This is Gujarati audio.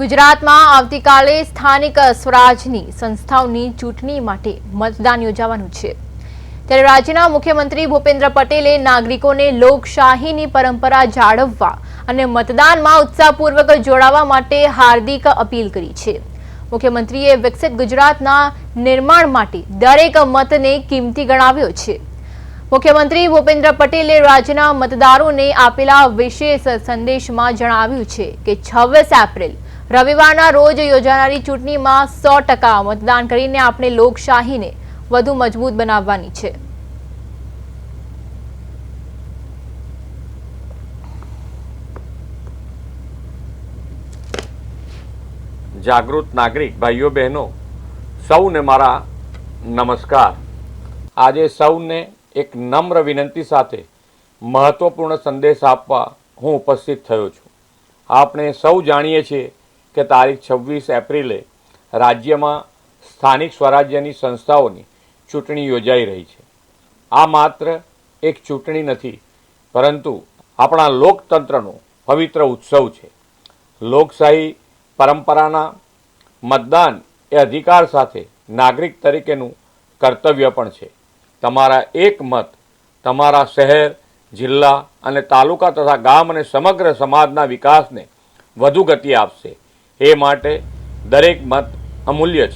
ગુજરાતમાં આવતીકાલે સ્થાનિક સ્વરાજની સંસ્થાઓની ચૂંટણી માટે મતદાન યોજાવાનું છે। ત્યારે રાજ્યના મુખ્યમંત્રી ભૂપેન્દ્ર પટેલે નાગરિકોને લોકશાહીની પરંપરા જાળવવા અને મતદાનમાં ઉત્સાહપૂર્વક જોડાવા માટે હાર્દિક અપીલ કરી છે। મુખ્યમંત્રીએ વિકસિત ગુજરાતના નિર્માણ માટે દરેક મતને કિંમતી ગણાવ્યો છે। મુખ્યમંત્રી ભૂપેન્દ્ર પટેલે રાજ્યના મતદારોને આપેલા વિશેષ સંદેશમાં જણાવ્યું છે કે 26 એપ્રિલ રવિવારના રોજ યોજાનારી ચૂંટણીમાં 100% મતદાન કરીને આપણે લોકશાહીને વધુ મજબૂત બનાવવાની છે। जागृत नागरिक भाईओ बहनों सौने मारा नमस्कार। आज सौने एक नम्र विनंती साथे महत्वपूर्ण संदेश आपवा हूँ उपस्थित थयो छुं। आपणे सौ जाणीए छीए के तारीख 26 एप्रिले राज्य में स्थानिक स्वराज्यनी संस्थाओनी चूंटणी योजाई रही है। आ मात्र एक चूंटणी नहीं परंतु अपना लोकतंत्रनो पवित्र उत्सव है। लोकशाही परंपराना मतदान ए अधिकार साथे नागरिक तरीकेनु कर्तव्य पण छे। तमारा एक मत तमारा शहर जिल्ला अने तालुका तथा गाम अने समग्र समाजना विकास ने वधु गति आपशे। ए माटे दरेक मत अमूल्य छे।